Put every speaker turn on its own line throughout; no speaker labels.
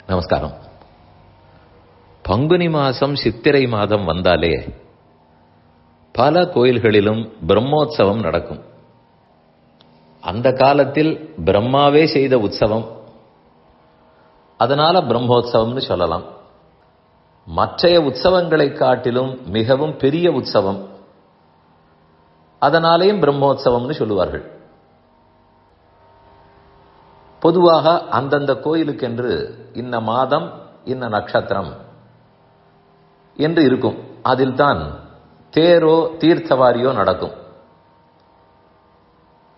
நமஸ்காரம். பங்குனி மாசம் சித்திரை மாதம் வந்தாலே பல கோயில்களிலும் பிரம்மோற்சவம் நடக்கும். அந்த காலத்தில் பிரம்மாவே செய்த உற்சவம், அதனால பிரம்மோற்சவம்னு சொல்லலாம். மற்றைய உற்சவங்களை காட்டிலும் மிகவும் பெரிய உற்சவம், அதனாலேயும் பிரம்மோற்சவம்னு சொல்லுவார்கள். பொதுவாக அந்தந்த கோயிலுக்கென்று இன்ன மாதம் இன்ன நட்சத்திரம் என்று இருக்கும். அதில் தான் தேரோ தீர்த்தவாரியோ நடக்கும்.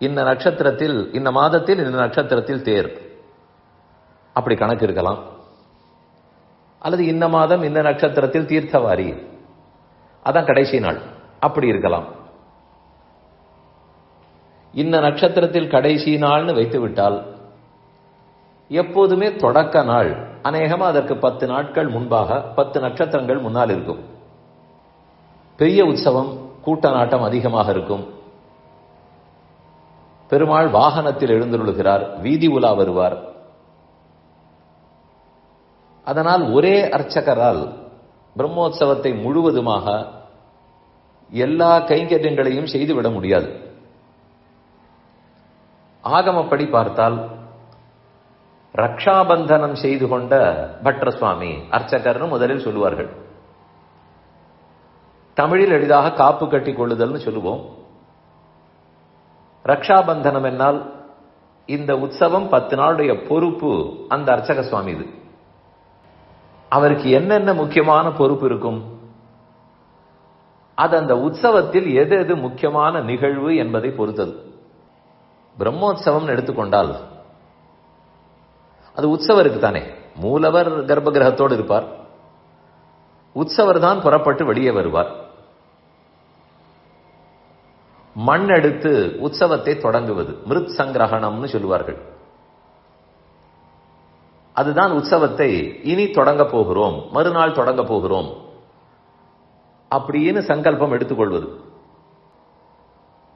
இன்ன நட்சத்திரத்தில் இன்ன மாதத்தில் இன்ன நட்சத்திரத்தில் தேர், அப்படி கணக்கு இருக்கலாம். அல்லது இன்ன மாதம் இன்ன நட்சத்திரத்தில் தீர்த்தவாரி, அதான் கடைசி நாள், அப்படி இருக்கலாம். இன்ன நட்சத்திரத்தில் கடைசி நாள்னு வைத்துவிட்டால் எப்போதுமே தொடக்க நாள் அநேகமா அதற்கு 10 நாட்கள் முன்பாக 10 நட்சத்திரங்கள் முன்னால் இருக்கும். பெரிய உற்சவம், கூட்ட நாட்டம் அதிகமாக இருக்கும். பெருமாள் வாகனத்தில் எழுந்தருளுகிறார், வீதி உலா வருவார். அதனால் ஒரே அர்ச்சகரால் பிரம்மோற்சவத்தை முழுவதுமாக எல்லா கைங்கரியங்களையும் செய்துவிட முடியாது. ஆகமப்படி பார்த்தால் ரக்ஷாபந்தனம் செய்து கொண்ட பட்ர சுவாமி அர்ச்சகர்னு முதலில் சொல்லுவார்கள். தமிழில் எளிதாக காப்பு கட்டி கொள்ளுதல்னு சொல்லுவோம். ரக்ஷாபந்தனம் என்னால் இந்த உற்சவம் 10 நாளுடைய பொறுப்பு அந்த அர்ச்சக சுவாமி. இது அவருக்கு என்னென்ன முக்கியமான பொறுப்பு இருக்கும், அது அந்த உற்சவத்தில் எது எது முக்கியமான நிகழ்வு என்பதை பொறுத்தது. பிரம்மோற்சவம் எடுத்துக்கொண்டால் அது உற்சவருக்கு தானே. மூலவர் கர்ப்ப கிரகத்தோடு இருப்பார், உற்சவர் தான் புறப்பட்டு வெளியே வருவார். மண் எடுத்து உற்சவத்தை தொடங்குவது மிருத் சங்கிரகணம்னு சொல்லுவார்கள். அதுதான் உற்சவத்தை இனி தொடங்க போகிறோம், மறுநாள் தொடங்க போகிறோம் அப்படின்னு சங்கல்பம் எடுத்துக்கொள்வது.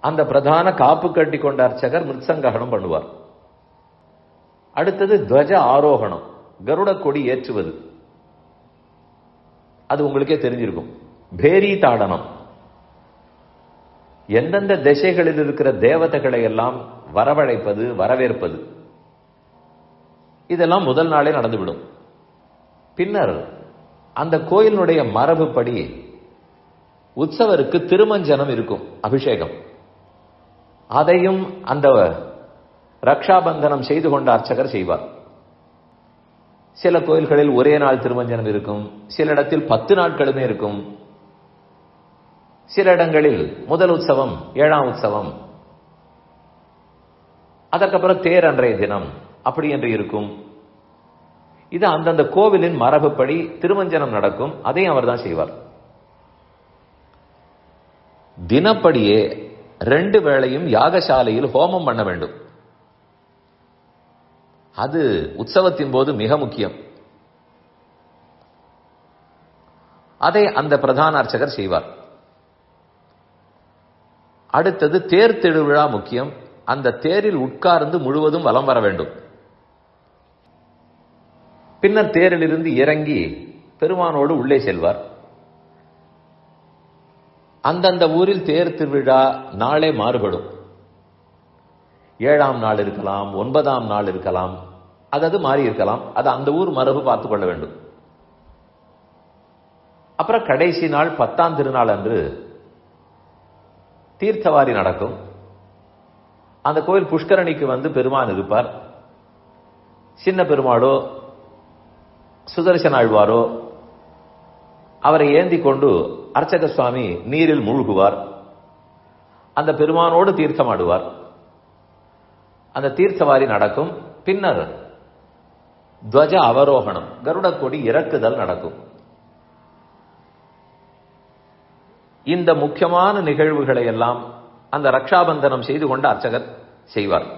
அந்த பிரதான காப்பு கட்டி கொண்ட அர்ச்சகர் மிருத்சங்ககணம் பண்ணுவார். அடுத்தது துவஜ ஆரோகணம், கருட கொடி ஏற்றுவது. அது உங்களுக்கே தெரிஞ்சிருக்கும். பேரி தாடனம், எந்தெந்த திசைகளில் இருக்கிற தேவதைகளை எல்லாம் வரவழைப்பது, வரவேற்பது, இதெல்லாம் முதல் நாளே நடந்துவிடும். பின்னர் அந்த கோயிலுடைய மரபுப்படி உற்சவருக்கு திருமஞ்சனம் இருக்கும், அபிஷேகம். அதையும் அந்த ரக்ஷாபந்தனம் செய்து கொண்ட அர்ச்சகர் செய்வார். சில கோயில்களில் ஒரே நாள் திருமஞ்சனம் இருக்கும், சில இடத்தில் 10 நாட்களுமே இருக்கும். சில இடங்களில் முதல் உற்சவம் 7ஆம் உற்சவம், அதற்கப்புறம் தேர் அன்றைய தினம், அப்படி என்று இருக்கும். இது அந்தந்த கோவிலின் மரபுப்படி திருமஞ்சனம் நடக்கும், அதையும் அவர் தான் செய்வார். தினப்படியே 2 வேளையும் யாகசாலையில் ஹோமம் பண்ண வேண்டும். அது உற்சவத்தின் போது மிக முக்கியம். அதை அந்த பிரதான அர்ச்சகர் செய்வார். அடுத்தது தேர் திருவிழா முக்கியம். அந்த தேரில் உட்கார்ந்து முழுவதும் வலம் வர வேண்டும். பின்னர் தேரிலிருந்து இறங்கி பெருமானோடு உள்ளே செல்வார். அந்தந்த ஊரில் தேர் திருவிழா நாளே மாறுபடும். 7ஆம் நாள் இருக்கலாம், 9ஆம் நாள் இருக்கலாம், அது மாறி இருக்கலாம். அது அந்த ஊர் மரபு பார்த்துக் கொள்ள வேண்டும். அப்புறம் கடைசி நாள் 10ஆம் திருநாள் அன்று தீர்த்தவாரி நடக்கும். அந்த கோயில் புஷ்கரணிக்கு வந்து பெருமான் இருப்பார். சின்ன பெருமாளோ சுதர்சன ஆழ்வாரோ அவரை ஏந்தி கொண்டு அர்ச்சக சுவாமி நீரில் மூழ்குவார். அந்த பெருமானோடு தீர்த்தமாடுவார். அந்த தீர்த்தவாரி நடக்கும். பின்னர் துவஜ அவரோகணம், கருட கொடி இறக்குதல் நடக்கும். இந்த முக்கியமான நிகழ்வுகளை எல்லாம் அந்த ரக்ஷாபந்தனம் செய்து கொண்ட அர்ச்சகர் செய்வார்.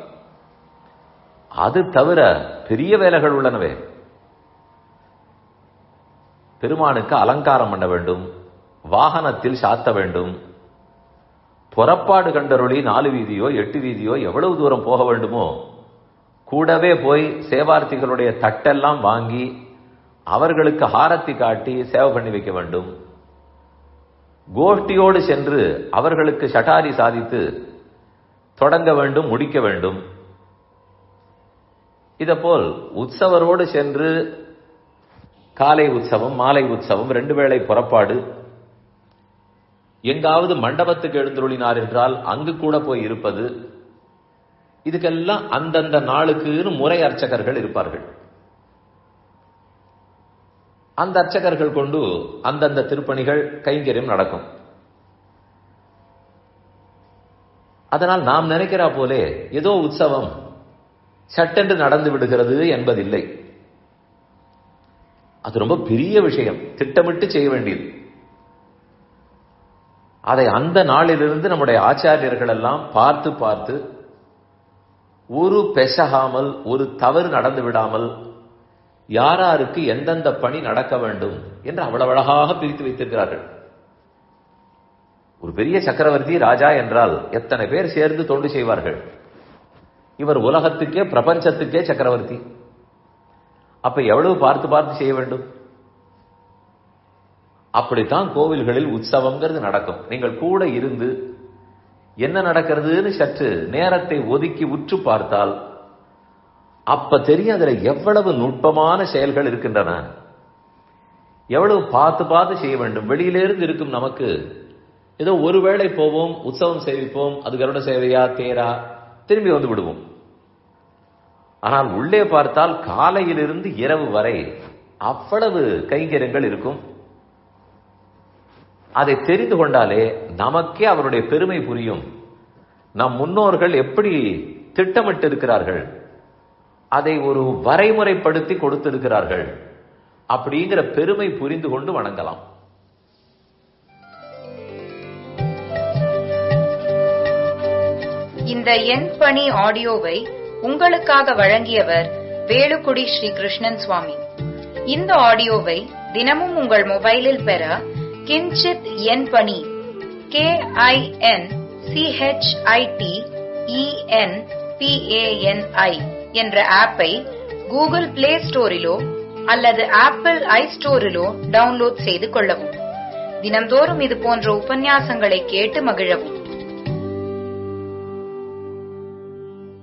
அது தவிர பெரிய வேலைகள் உள்ளனவே. பெருமானுக்கு அலங்காரம் பண்ண வேண்டும், வாகனத்தில் சாத்த வேண்டும், புறப்பாடு கண்டருளி 4 வீதியோ 8 வீதியோ எவ்வளவு தூரம் போக வேண்டுமோ கூடவே போய் சேவார்த்திகளுடைய தட்டெல்லாம் வாங்கி அவர்களுக்கு ஹாரத்தி காட்டி சேவை பண்ணி வைக்க வேண்டும். கோஷ்டியோடு சென்று அவர்களுக்கு ஷட்டாரி சாதித்து தொடங்க வேண்டும், முடிக்க வேண்டும். இதேபோல் உற்சவரோடு சென்று காலை உற்சவம், மாலை உற்சவம், 2 வேளை புறப்பாடு, எங்காவது மண்டபத்துக்கு எழுந்தருளினார் என்றால் அங்கு கூட போய் இருப்பது, இதுக்கெல்லாம் அந்தந்த நாளுக்குன்னு முறை அர்ச்சகர்கள் இருப்பார்கள். அந்த அர்ச்சகர்கள் கொண்டு அந்தந்த திருப்பணிகள் கைங்கரியம் நடக்கும். அதனால் நாம் நினைக்கிறா போலே ஏதோ உற்சவம் சட்டென்று நடந்து விடுகிறது என்பதில்லை. அது ரொம்ப பெரிய விஷயம், திட்டமிட்டு செய்ய வேண்டியது. அதை அந்த நாளிலிருந்து நம்முடைய ஆச்சாரியர்கள் எல்லாம் பார்த்து பார்த்து ஒரு பெசகாமல், ஒரு தவறு நடந்து விடாமல், யாராருக்கு எந்தெந்த பணி நடக்க வேண்டும் என்று அவ்வளவு அழகாக பிரித்து வைத்திருக்கிறார்கள். ஒரு பெரிய சக்கரவர்த்தி ராஜா என்றால் எத்தனை பேர் சேர்ந்து தொண்டு செய்வார்கள். இவர் உலகத்துக்கே, பிரபஞ்சத்துக்கே சக்கரவர்த்தி. அப்ப எவ்வளவு பார்த்து பார்த்து செய்ய வேண்டும். அப்படித்தான் கோவில்களில் உற்சவங்கிறது நடக்கும். நீங்கள் கூட இருந்து என்ன நடக்கிறதுன்னு சற்று நேரத்தை ஒதுக்கி உற்று பார்த்தால் அப்ப தெரியும் அதுல எவ்வளவு நுட்பமான செயல்கள் இருக்கின்றன, எவ்வளவு பார்த்து பார்த்து செய்ய வேண்டும். வெளியிலிருந்து இருக்கும் நமக்கு ஏதோ ஒருவேளை போவோம், உற்சவம் சேவிப்போம், அது கருட சேவையா தேரா, திரும்பி வந்து விடுவோம். ஆனால் உள்ளே பார்த்தால் காலையிலிருந்து இரவு வரை அவ்வளவு கைங்கரியங்கள் இருக்கும். அதை தெரிந்து கொண்டாலே நமக்கே அவருடைய பெருமை புரியும். நம் முன்னோர்கள் எப்படி திட்டமிட்டு இருக்கிறார்கள், அதை ஒரு வரைமுறைப்படுத்தி கொடுத்திருக்கிறார்கள் அப்படிங்கிற பெருமை புரிந்து கொண்டு வணங்கலாம்.
இந்த என் பணி ஆடியோவை உங்களுக்காக வழங்கியவர் வேலுக்குடி ஸ்ரீ கிருஷ்ணன் சுவாமி. இந்த ஆடியோவை தினமும் உங்கள் மொபைலில் பெற கிஞ்சித் என் பணி KINCHITENPANI என்ற ஆப்பை கூகுள் பிளே ஸ்டோரிலோ அல்லது ஆப்பிள் ஐஸ்டோரிலோ டவுன்லோட் செய்து கொள்ளவும். தினம்தோறும் இது போன்ற உபன்யாசங்களை கேட்டு மகிழவும்.